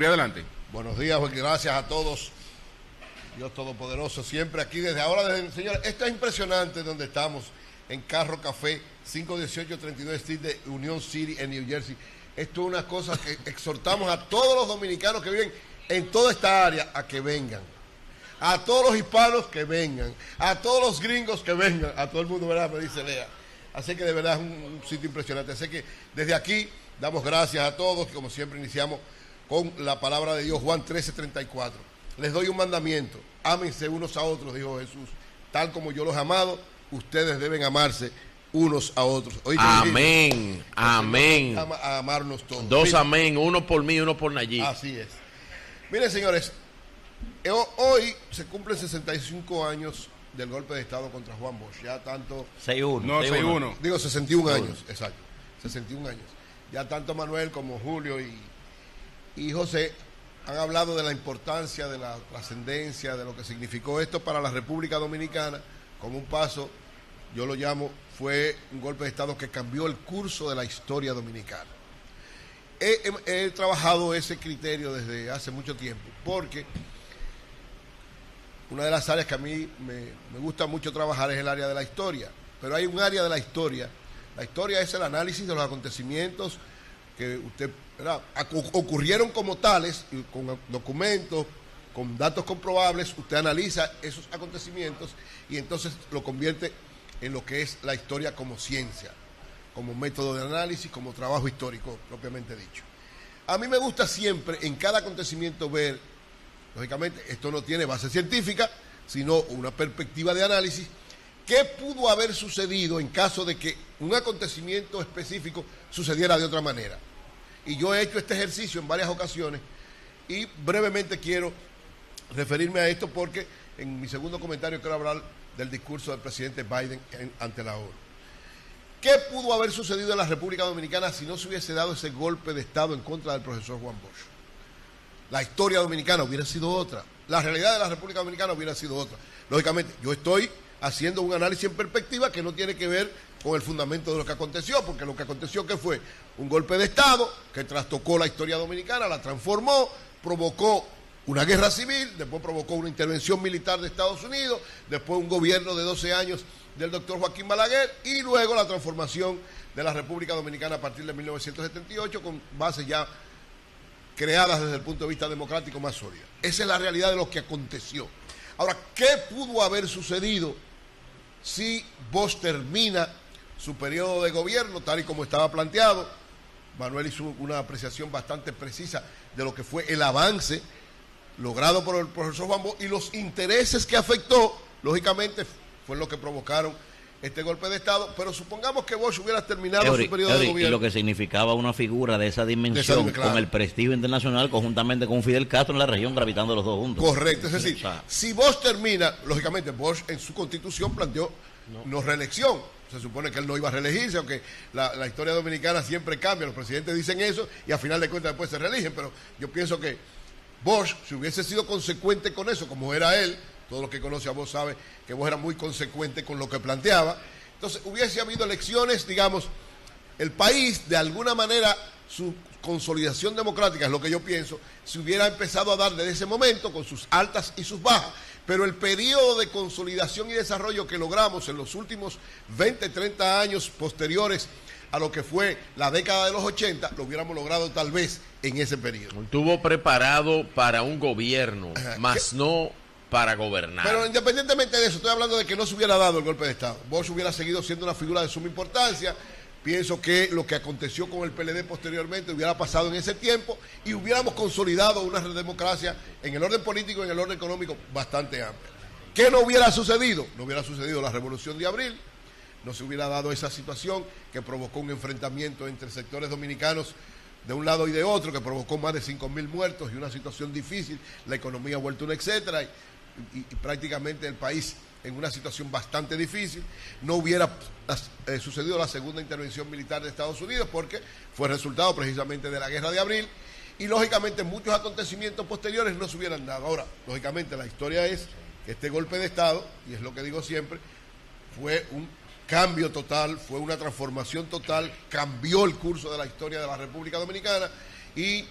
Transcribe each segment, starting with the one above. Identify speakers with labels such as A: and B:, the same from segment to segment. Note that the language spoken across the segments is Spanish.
A: Suri, adelante.
B: Buenos días, gracias a todos. Dios Todopoderoso, siempre aquí desde ahora. Señores, esto es impresionante donde estamos, en Carro Café, 51832 Street de Union City, en New Jersey. Esto es una cosa que exhortamos a todos los dominicanos que viven en toda esta área a que vengan. A todos los hispanos que vengan. A todos los gringos que vengan. A todo el mundo, ¿verdad? Me dice Lea. Así que de verdad es un sitio impresionante. Así que desde aquí damos gracias a todos, que como siempre iniciamos con la palabra de Dios, Juan 13:34. Les doy un mandamiento, ámense unos a otros, dijo Jesús. Tal como yo los he amado, ustedes deben amarse unos a otros. Oíste,
C: amén, amén.
B: A amarnos todos.
C: Dos
B: Miren,
C: amén, uno por mí, uno por Nayib.
B: así es. Miren, señores, hoy se cumplen 65 años del golpe de Estado contra Juan Bosch. Ya tanto...
C: 6-1.
A: No, 6-1.
B: Digo, 61 años, exacto. 61 años. Ya tanto Manuel como Julio y José han hablado de la importancia, de la trascendencia, de lo que significó esto para la República Dominicana, como un paso, yo lo llamo, fue un golpe de Estado que cambió el curso de la historia dominicana. He trabajado ese criterio desde hace mucho tiempo, porque una de las áreas que a mí me gusta mucho trabajar es el área de la historia, pero hay un área de la historia es el análisis de los acontecimientos que ocurrieron como tales, con documentos, con datos comprobables. Usted analiza esos acontecimientos y entonces lo convierte en lo que es la historia como ciencia, como método de análisis, como trabajo histórico propiamente dicho. A mí me gusta siempre en cada acontecimiento ver, lógicamente esto no tiene base científica, sino una perspectiva de análisis, qué pudo haber sucedido en caso de que un acontecimiento específico sucediera de otra manera. Y yo he hecho este ejercicio en varias ocasiones y brevemente quiero referirme a esto porque en mi segundo comentario quiero hablar del discurso del presidente Biden ante la ONU. ¿Qué pudo haber sucedido en la República Dominicana si no se hubiese dado ese golpe de Estado en contra del profesor Juan Bosch? La historia dominicana hubiera sido otra. La realidad de la República Dominicana hubiera sido otra. Lógicamente, yo estoy haciendo un análisis en perspectiva que no tiene que ver con el fundamento de lo que aconteció, porque lo que aconteció que fue un golpe de Estado que trastocó la historia dominicana, la transformó, provocó una guerra civil, después provocó una intervención militar de Estados Unidos, después un gobierno de 12 años del doctor Joaquín Balaguer y luego la transformación de la República Dominicana a partir de 1978 con bases ya creadas desde el punto de vista democrático más sólidas. Esa es la realidad de lo que aconteció. Ahora, ¿qué pudo haber sucedido si Bosch termina su periodo de gobierno tal y como estaba planteado? Manuel hizo una apreciación bastante precisa de lo que fue el avance logrado por el profesor Juan Bosch y los intereses que afectó, lógicamente, fue lo que provocaron este golpe de Estado, pero supongamos que Bosch hubiera terminado su periodo de gobierno.
C: Y lo que significaba una figura de esa dimensión, claro, con el prestigio internacional, conjuntamente con Fidel Castro en la región, gravitando los dos juntos.
B: Correcto, es decir, si Bosch termina, lógicamente Bosch en su constitución planteó no reelección. Se supone que él no iba a reelegirse, aunque la historia dominicana siempre cambia, los presidentes dicen eso y a final de cuentas después se reeligen, pero yo pienso que Bosch, si hubiese sido consecuente con eso, como era él, todo lo que conoce a Bosch sabe que Bosch era muy consecuente con lo que planteaba, entonces hubiese habido elecciones, digamos, el país de alguna manera, su consolidación democrática, es lo que yo pienso, se hubiera empezado a dar desde ese momento con sus altas y sus bajas, pero el periodo de consolidación y desarrollo que logramos en los últimos 20, 30 años posteriores a lo que fue la década de los 80, lo hubiéramos logrado tal vez en ese periodo.
C: Estuvo preparado para un gobierno, más no para gobernar.
B: Pero independientemente de eso, estoy hablando de que no se hubiera dado el golpe de Estado. Bosch hubiera seguido siendo una figura de suma importancia. Pienso que lo que aconteció con el PLD posteriormente hubiera pasado en ese tiempo y hubiéramos consolidado una democracia en el orden político y en el orden económico bastante amplia. ¿Qué no hubiera sucedido? No hubiera sucedido la Revolución de Abril, no se hubiera dado esa situación que provocó un enfrentamiento entre sectores dominicanos de un lado y de otro, que provocó más de 5.000 muertos y una situación difícil, la economía ha vuelto una etcétera, y prácticamente el país en una situación bastante difícil. No hubiera sucedido la segunda intervención militar de Estados Unidos porque fue resultado precisamente de la Guerra de Abril y lógicamente muchos acontecimientos posteriores no se hubieran dado. Ahora, lógicamente la historia es que este golpe de Estado, y es lo que digo siempre, fue un cambio total, fue una transformación total, cambió el curso de la historia de la República Dominicana y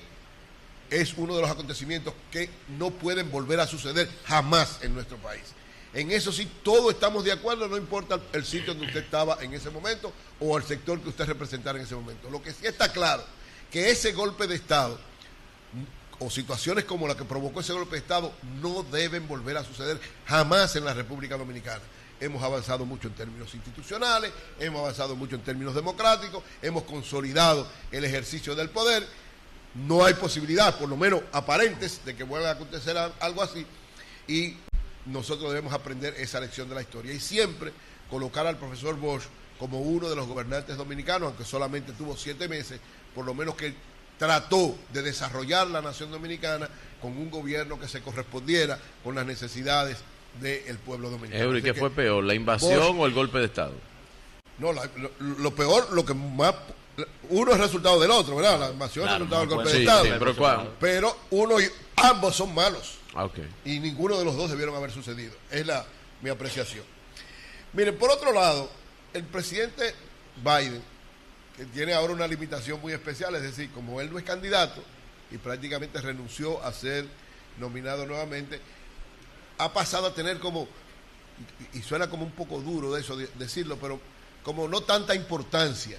B: es uno de los acontecimientos que no pueden volver a suceder jamás en nuestro país. En eso sí, todos estamos de acuerdo, no importa el sitio donde usted estaba en ese momento o el sector que usted representara en ese momento. Lo que sí está claro, que ese golpe de Estado o situaciones como la que provocó ese golpe de Estado no deben volver a suceder jamás en la República Dominicana. Hemos avanzado mucho en términos institucionales, hemos avanzado mucho en términos democráticos, hemos consolidado el ejercicio del poder. No hay posibilidad, por lo menos aparentes, de que vuelva a acontecer algo así, y nosotros debemos aprender esa lección de la historia y siempre colocar al profesor Bosch como uno de los gobernantes dominicanos, aunque solamente tuvo 7 meses, por lo menos que trató de desarrollar la nación dominicana con un gobierno que se correspondiera con las necesidades del pueblo dominicano.
A: ¿Y qué fue peor, la invasión Bosch, o el golpe de Estado?
B: No, lo peor, lo que más... Uno es resultado del otro, ¿verdad? La invasión es resultado del golpe de Estado. Sí, pero ambos son malos.
A: Okay.
B: Y ninguno de los dos debieron haber sucedido. Es mi apreciación. Miren, por otro lado, el presidente Biden, que tiene ahora una limitación muy especial, es decir, como él no es candidato y prácticamente renunció a ser nominado nuevamente, ha pasado a tener como, y suena como un poco duro de eso decirlo, pero como no tanta importancia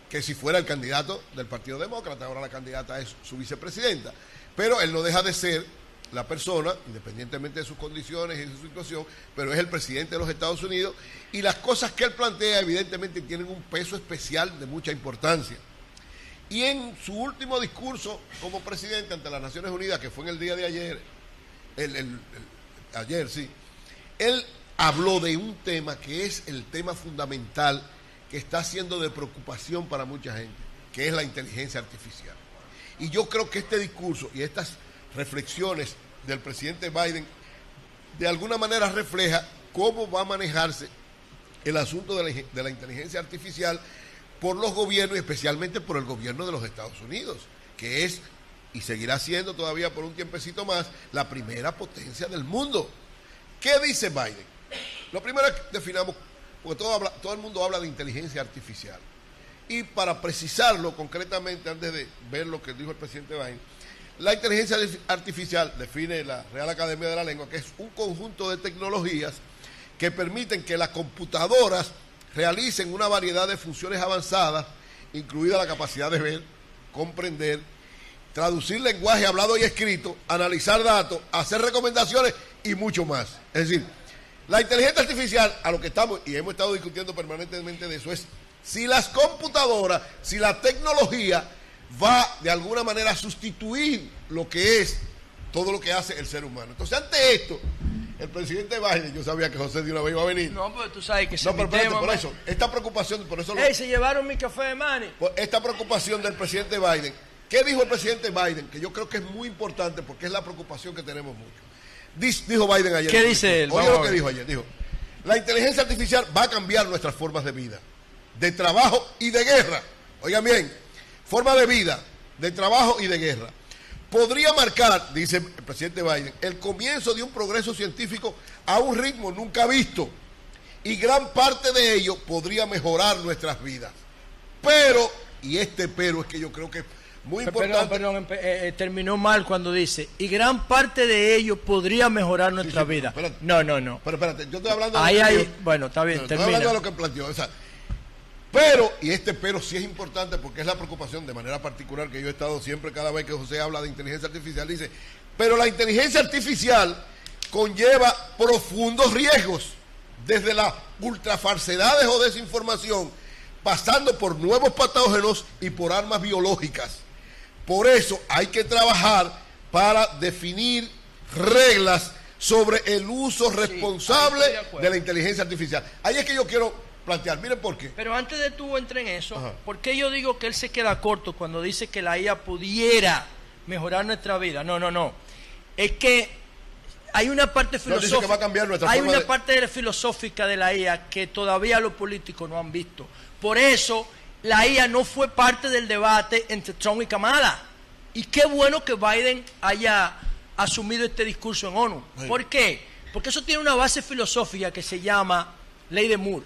B: que si fuera el candidato del Partido Demócrata. Ahora la candidata es su vicepresidenta. Pero él no deja de ser la persona, independientemente de sus condiciones y de su situación, pero es el presidente de los Estados Unidos y las cosas que él plantea evidentemente tienen un peso especial de mucha importancia. Y en su último discurso como presidente ante las Naciones Unidas, que fue en el día de ayer, ayer sí, él habló de un tema que es el tema fundamental que está siendo de preocupación para mucha gente, que es la inteligencia artificial. Y yo creo que este discurso y estas reflexiones del presidente Biden de alguna manera refleja cómo va a manejarse el asunto de la inteligencia artificial por los gobiernos y especialmente por el gobierno de los Estados Unidos, que es y seguirá siendo todavía por un tiempecito más la primera potencia del mundo. ¿Qué dice Biden? Lo primero es que definamos, porque todo el mundo habla de inteligencia artificial. Y para precisarlo concretamente, antes de ver lo que dijo el presidente Biden, la inteligencia artificial define la Real Academia de la Lengua, que es un conjunto de tecnologías que permiten que las computadoras realicen una variedad de funciones avanzadas, incluida la capacidad de ver, comprender, traducir lenguaje hablado y escrito, analizar datos, hacer recomendaciones y mucho más. Es decir, la inteligencia artificial, a lo que estamos, y hemos estado discutiendo permanentemente de eso, es si las computadoras, si la tecnología va de alguna manera a sustituir lo que es todo lo que hace el ser humano. Entonces, ante esto, el presidente Biden, yo sabía que José de una vez iba a venir.
D: No, pero tú sabes que
B: no, pero espérate, por eso, esta preocupación, por eso...
D: se llevaron mi café de Manny.
B: Esta preocupación del presidente Biden, ¿qué dijo el presidente Biden? Que yo creo que es muy importante porque es la preocupación que tenemos mucho. Dijo Biden ayer.
D: ¿Qué dice él?
B: Oye lo que dijo ayer, dijo, la inteligencia artificial va a cambiar nuestras formas de vida, de trabajo y de guerra. Oigan bien, forma de vida, de trabajo y de guerra. Podría marcar, dice el presidente Biden, el comienzo de un progreso científico a un ritmo nunca visto. Y gran parte de ello podría mejorar nuestras vidas. Pero, y este pero es que yo creo que es muy importante.
D: Perdón, terminó mal cuando dice, y gran parte de ello podría mejorar nuestra vida.
B: Espérate.
D: No.
B: Pero espérate, yo estoy hablando
D: bueno, está bien,
B: termina. Estoy hablando de lo que planteó, o sea, pero, y este pero sí es importante porque es la preocupación de manera particular que yo he estado siempre cada vez que José habla de inteligencia artificial, dice, pero la inteligencia artificial conlleva profundos riesgos, desde las ultrafalsedades o desinformación, pasando por nuevos patógenos y por armas biológicas. Por eso hay que trabajar para definir reglas sobre el uso responsable de la inteligencia artificial. Ahí es que yo quiero plantear, miren por qué.
D: Pero antes de tú entrar en eso, ¿por qué yo digo que él se queda corto cuando dice que la IA pudiera mejorar nuestra vida? No. Es que hay una parte filosófica,
B: que va a cambiar nuestra
D: hay una parte filosófica de la IA que todavía los políticos no han visto. Por eso la IA no fue parte del debate entre Trump y Kamala. Y qué bueno que Biden haya asumido este discurso en ONU. Sí. ¿Por qué? Porque eso tiene una base filosófica que se llama Ley de Moore.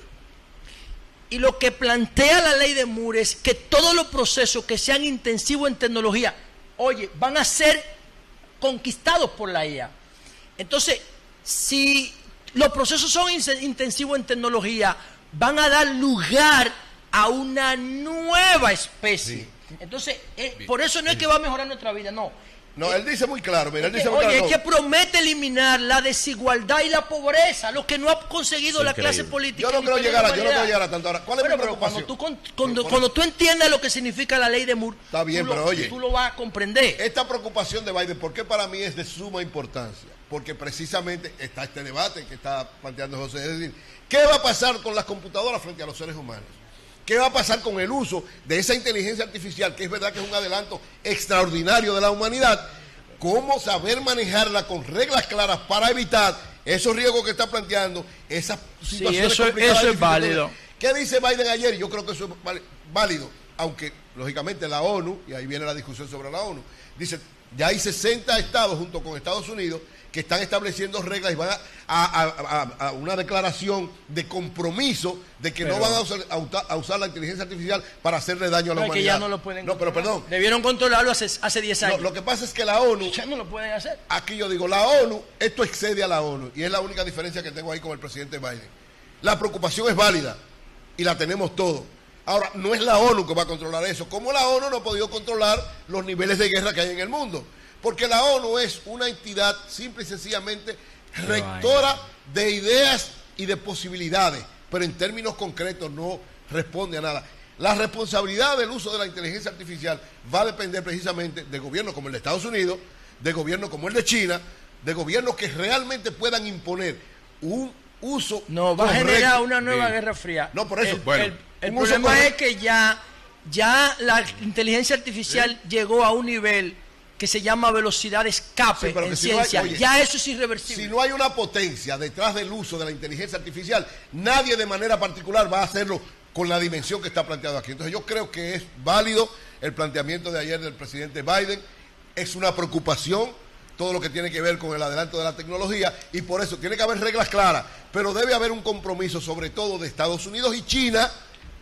D: Y lo que plantea la Ley de Moore es que todos los procesos que sean intensivos en tecnología oye, van a ser conquistados por la IA. Entonces, si los procesos son intensivos en tecnología, van a dar lugar a una nueva especie. Sí. Entonces, por eso no es que va a mejorar nuestra vida, no.
B: No, él dice muy claro, mira, él dice muy
D: claro.
B: Oye,
D: es que promete eliminar la desigualdad y la pobreza, lo que no ha conseguido la clase política.
B: Yo no creo llegar a tanto ahora. ¿Cuál es mi preocupación?
D: Cuando tú entiendas lo que significa la ley de Moore,
B: está bien, pero oye,
D: tú lo vas a comprender.
B: Esta preocupación de Biden, ¿por qué para mí es de suma importancia? Porque precisamente está este debate que está planteando José, es decir, ¿qué va a pasar con las computadoras frente a los seres humanos? ¿Qué va a pasar con el uso de esa inteligencia artificial, que es verdad que es un adelanto extraordinario de la humanidad? ¿Cómo saber manejarla con reglas claras para evitar esos riesgos que está planteando, esas situaciones complicadas?
D: Eso es válido.
B: ¿Qué dice Biden ayer? Yo creo que eso es válido, aunque lógicamente la ONU, y ahí viene la discusión sobre la ONU, dice, ya hay 60 estados junto con Estados Unidos que están estableciendo reglas y van a una declaración de compromiso de que no van a usar la inteligencia artificial para hacerle daño a la humanidad.
D: Que ya no lo pueden
B: controlar. Pero perdón.
D: Debieron controlarlo hace 10 años.
B: Lo que pasa es que la ONU...
D: Ya no lo pueden hacer.
B: Aquí yo digo, la ONU, esto excede a la ONU, y es la única diferencia que tengo ahí con el presidente Biden. La preocupación es válida, y la tenemos todos. Ahora, no es la ONU que va a controlar eso, como la ONU no ha podido controlar los niveles de guerra que hay en el mundo. Porque la ONU es una entidad simple y sencillamente rectora de ideas y de posibilidades, pero en términos concretos no responde a nada. La responsabilidad del uso de la inteligencia artificial va a depender precisamente de gobiernos como el de Estados Unidos, de gobiernos como el de China, de gobiernos que realmente puedan imponer un uso
D: no, va a generar una nueva guerra fría.
B: No, por eso.
D: El problema es que ya la inteligencia artificial llegó a un nivel que se llama velocidad de escape en ciencia. Ya eso es irreversible.
B: Si no hay una potencia detrás del uso de la inteligencia artificial, nadie de manera particular va a hacerlo con la dimensión que está planteado aquí. Entonces yo creo que es válido el planteamiento de ayer del presidente Biden. Es una preocupación todo lo que tiene que ver con el adelanto de la tecnología, y por eso tiene que haber reglas claras, pero debe haber un compromiso sobre todo de Estados Unidos y China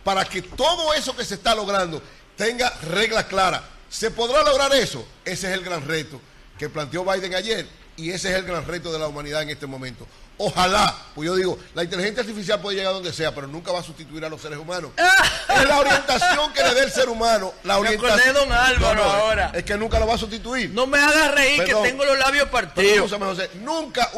B: para que todo eso que se está logrando tenga reglas claras. ¿Se podrá lograr eso? Ese es el gran reto que planteó Biden ayer, y ese es el gran reto de la humanidad en este momento. Ojalá, pues yo digo, la inteligencia artificial puede llegar a donde sea, pero nunca va a sustituir a los seres humanos. Es la orientación que le dé el ser humano. La orientación.
D: Me acordé de don Álvaro ahora.
B: Es que nunca lo va a sustituir.
D: No me hagas reír, que tengo los labios partidos.
B: José, nunca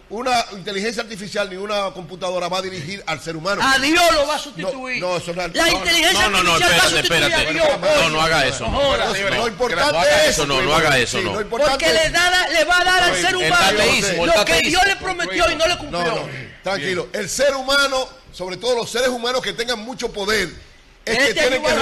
B: una inteligencia artificial ni una computadora va a dirigir al ser humano.
D: A Dios lo va a sustituir.
B: No, eso no es.
D: La inteligencia artificial va a sustituir a Dios.
A: No haga eso.
B: Lo importante es
A: eso. No haga eso.
D: Porque le va a dar al ser humano lo que Dios le prometió y no le cumplió.
B: No, tranquilo. El ser humano, sobre todo los seres humanos que tengan mucho poder, es que tienen que...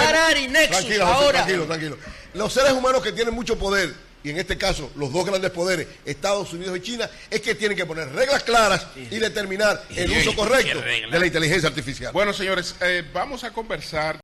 B: Tranquilo. Los seres humanos que tienen mucho poder, y en este caso los dos grandes poderes, Estados Unidos y China, es que tienen que poner reglas claras y determinar el uso correcto de la inteligencia artificial.
E: Bueno, señores, vamos a conversar.